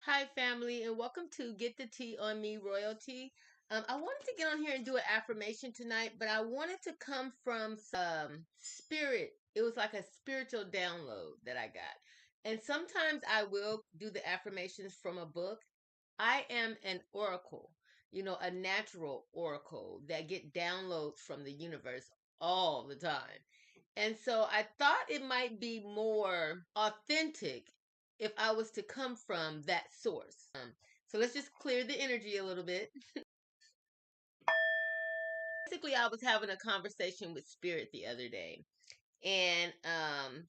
Hi, family, and welcome to Get the Tea on Me Royalty. I wanted to get on here and do an affirmation tonight, but I wanted to come from spirit. It was like a spiritual download that I got. And sometimes I will do the affirmations from a book. I am an oracle, a natural oracle that get downloads from the universe all the time. And so I thought it might be more authentic if I was to come from that source. So let's just clear the energy a little bit. Basically, I was having a conversation with Spirit the other day, and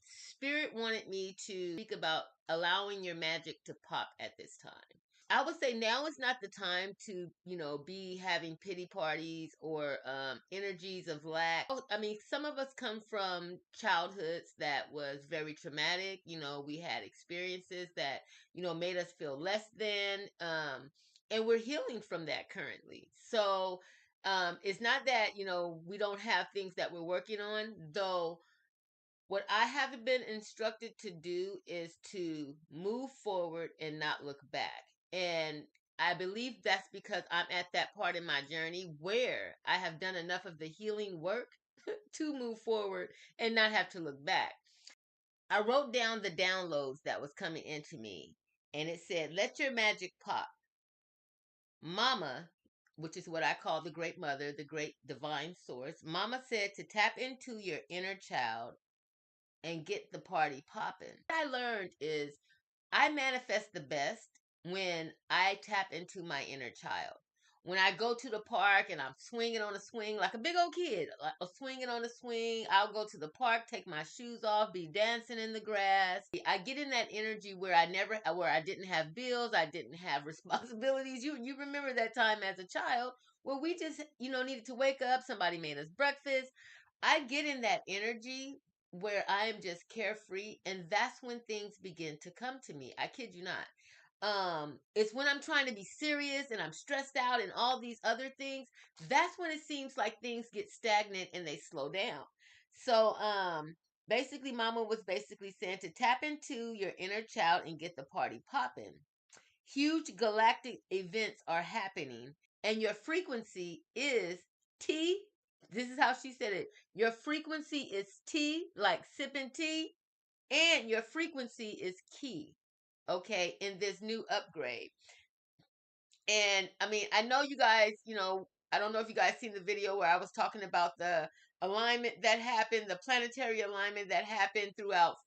Spirit wanted me to speak about allowing your magic to pop at this time. I would say now is not the time to, be having pity parties or energies of lack. I mean, some of us come from childhoods that was very traumatic. We had experiences that, made us feel less than, and we're healing from that currently. So, it's not that, we don't have things that we're working on, though what I haven't been instructed to do is to move forward and not look back. And I believe that's because I'm at that part in my journey where I have done enough of the healing work to move forward and not have to look back. I wrote down the downloads that was coming into me, and it said, "Let your magic pop. Mama," which is what I call the great mother, the great divine source. Mama said to tap into your inner child and get the party popping. What I learned is I manifest the best when I tap into my inner child. When I go to the park and I'm swinging on a swing like a big old kid, like swinging on a swing, I'll go to the park, take my shoes off, be dancing in the grass. I get in that energy where where I didn't have bills, I didn't have responsibilities. You remember that time as a child where we just, needed to wake up, somebody made us breakfast. I get in that energy where I am just carefree, and that's when things begin to come to me. I kid you not. It's when I'm trying to be serious and I'm stressed out and all these other things. That's when it seems like things get stagnant and they slow down. So, basically, Mama was basically saying to tap into your inner child and get the party popping. Huge galactic events are happening, and your frequency is T. This is how she said it. Your frequency is T, like sipping tea, and your frequency is key, okay, in this new upgrade. And I mean, I know you guys, I don't know if you guys seen the video where I was talking about the alignment that happened, the planetary alignment that happened throughout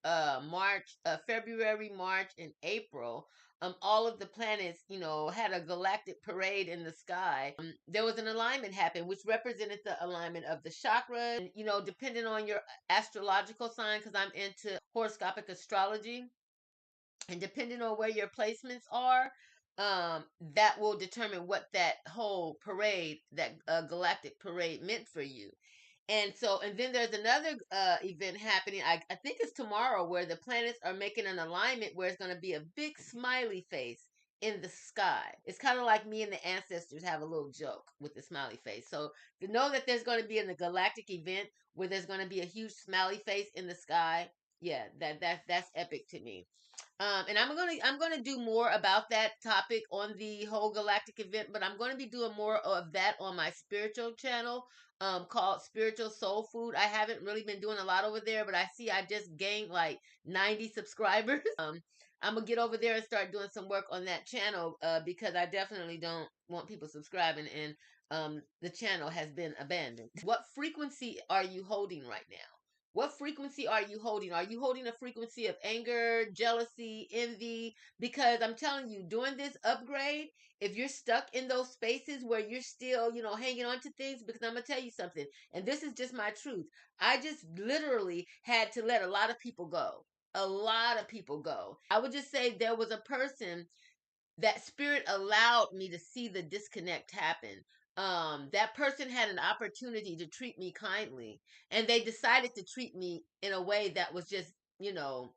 February, March, and April. All of the planets, had a galactic parade in the sky. There was an alignment happen, which represented the alignment of the chakras. And, depending on your astrological sign, because I'm into horoscopic astrology, and depending on where your placements are, that will determine what that whole parade, that galactic parade, meant for you. And then there's another event happening. I think it's tomorrow, where the planets are making an alignment where it's going to be a big smiley face in the sky. It's kind of like me and the ancestors have a little joke with the smiley face. So to know that there's going to be in the galactic event where there's going to be a huge smiley face in the sky, yeah, that's epic to me. And I'm gonna do more about that topic on the whole galactic event, but I'm gonna be doing more of that on my spiritual channel, called Spiritual Soul Food. I haven't really been doing a lot over there, but I see I just gained like 90 subscribers. I'm gonna get over there and start doing some work on that channel, because I definitely don't want people subscribing, and the channel has been abandoned. What frequency are you holding right now? What frequency are you holding? Are you holding a frequency of anger, jealousy, envy? Because I'm telling you, during this upgrade, if you're stuck in those spaces where you're still, hanging on to things, because I'm going to tell you something, and this is just my truth. I just literally had to let a lot of people go. A lot of people go. I would just say there was a person that spirit allowed me to see the disconnect happen. That person had an opportunity to treat me kindly, and they decided to treat me in a way that was just, you know,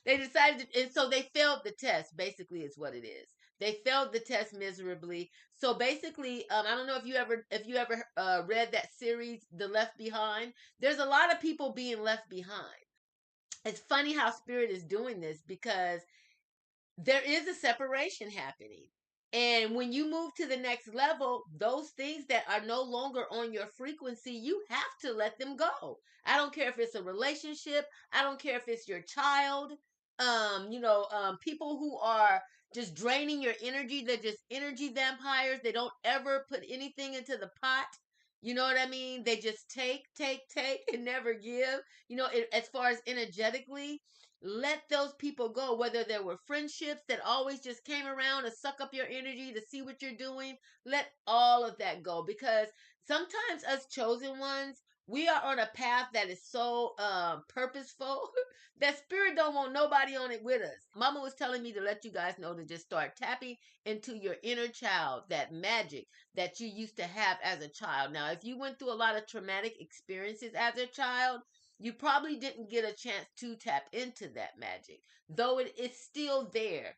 they decided to, and so they failed the test, basically, is what it is. They failed the test miserably. So basically, I don't know if you ever read that series, The Left Behind. There's a lot of people being left behind. It's funny how spirit is doing this, because there is a separation happening. And when you move to the next level, those things that are no longer on your frequency, you have to let them go. I don't care if it's a relationship, I don't care if it's your child, people who are just draining your energy, they're just energy vampires. They don't ever put anything into the pot. You know what I mean? They just take, and never give. As far as energetically, let those people go, whether there were friendships that always just came around to suck up your energy to see what you're doing. Let all of that go, because sometimes us chosen ones, we are on a path that is so purposeful that spirit don't want nobody on it with us. Mama was telling me to let you guys know to just start tapping into your inner child, that magic that you used to have as a child. Now, if you went through a lot of traumatic experiences as a child, you probably didn't get a chance to tap into that magic, though it's still there.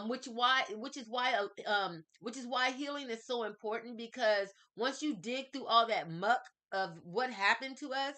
Which is why healing is so important, because once you dig through all that muck of what happened to us,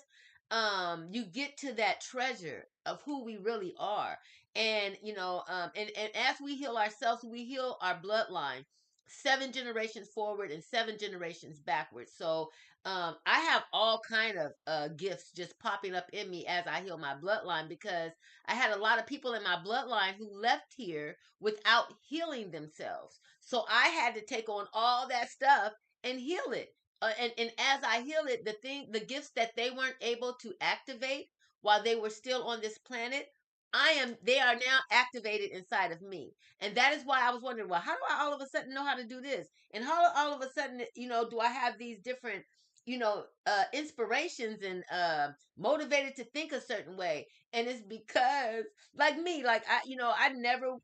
you get to that treasure of who we really are. And and as we heal ourselves, we heal our bloodline 7 generations forward and 7 generations backwards. So I have all kind of gifts just popping up in me as I heal my bloodline, because I had a lot of people in my bloodline who left here without healing themselves. So I had to take on all that stuff and heal it. And as I heal it, the gifts that they weren't able to activate while they were still on this planet, they are now activated inside of me. And that is why I was wondering, well, how do I all of a sudden know how to do this? And how all of a sudden, do I have these different, inspirations and motivated to think a certain way? And it's because, like me, like I never,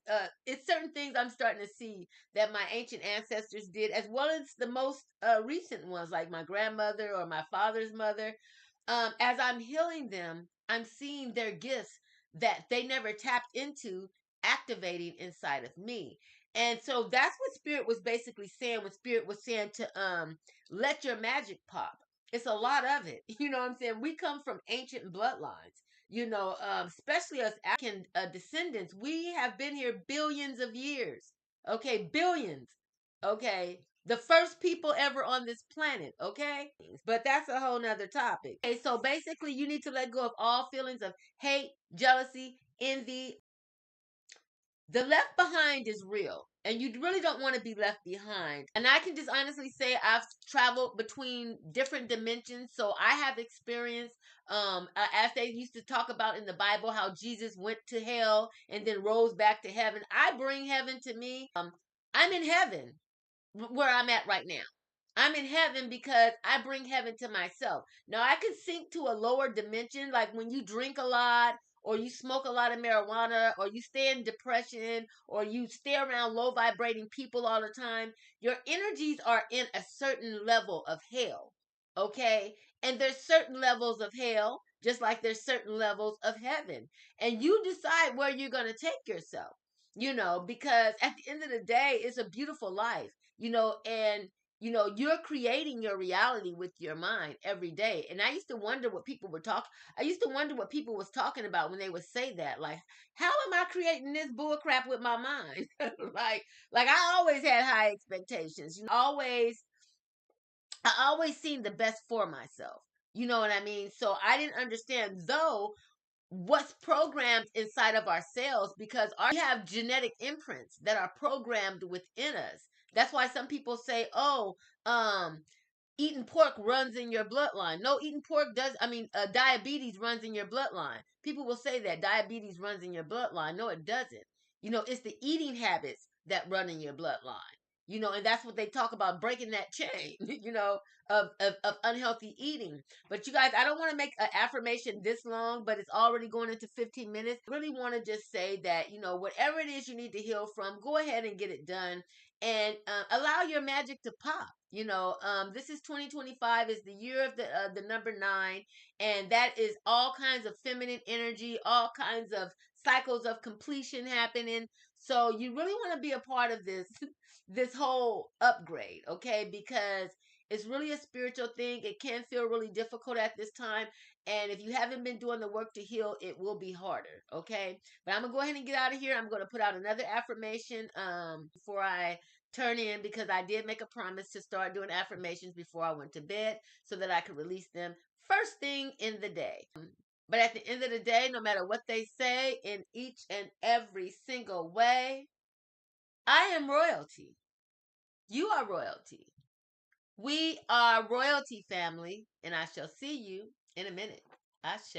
it's certain things I'm starting to see that my ancient ancestors did, as well as the most recent ones, like my grandmother or my father's mother. As I'm healing them, I'm seeing their gifts that they never tapped into activating inside of me. And so that's what spirit was basically saying when spirit was saying to let your magic pop. It's a lot of it. You know what I'm saying? We come from ancient bloodlines. Especially us African descendants, we have been here billions of years. Okay, billions. Okay, the first people ever on this planet. Okay, but that's a whole nother topic. Okay, so basically, you need to let go of all feelings of hate, jealousy, envy. The left behind is real, and you really don't want to be left behind. And I can just honestly say I've traveled between different dimensions, so I have experienced, as they used to talk about in the Bible, how Jesus went to hell and then rose back to heaven. I bring heaven to me. I'm in heaven where I'm at right now. I'm in heaven because I bring heaven to myself. Now I can sink to a lower dimension, like when you drink a lot, or you smoke a lot of marijuana, or you stay in depression, or you stay around low vibrating people all the time. Your energies are in a certain level of hell. Okay? And there's certain levels of hell, just like there's certain levels of heaven. And you decide where you're going to take yourself, because at the end of the day, it's a beautiful life, and you're creating your reality with your mind every day. And I used to wonder what people were talking. I used to wonder what people was talking about when they would say that. Like, how am I creating this bull crap with my mind? like I always had high expectations. I always seen the best for myself. You know what I mean? So I didn't understand, though, what's programmed inside of our cells, because we have genetic imprints that are programmed within us. That's why some people say, "Oh, eating pork runs in your bloodline." No, eating pork does. I mean, diabetes runs in your bloodline. People will say that diabetes runs in your bloodline. No, it doesn't. It's the eating habits that run in your bloodline. And that's what they talk about, breaking that chain. Of unhealthy eating. But you guys, I don't want to make an affirmation this long, but it's already going into 15 minutes. I really want to just say that, whatever it is you need to heal from, go ahead and get it done, and allow your magic to pop. This is 2025, is the year of the number 9, and that is all kinds of feminine energy, all kinds of cycles of completion happening. So you really want to be a part of this this whole upgrade, okay? Because It's really a spiritual thing. It can feel really difficult at this time. And if you haven't been doing the work to heal, it will be harder. Okay. But I'm going to go ahead and get out of here. I'm going to put out another affirmation before I turn in, because I did make a promise to start doing affirmations before I went to bed so that I could release them first thing in the day. But at the end of the day, no matter what they say, in each and every single way, I am royalty. You are royalty. We are royalty, family, and I shall see you in a minute. Ashe.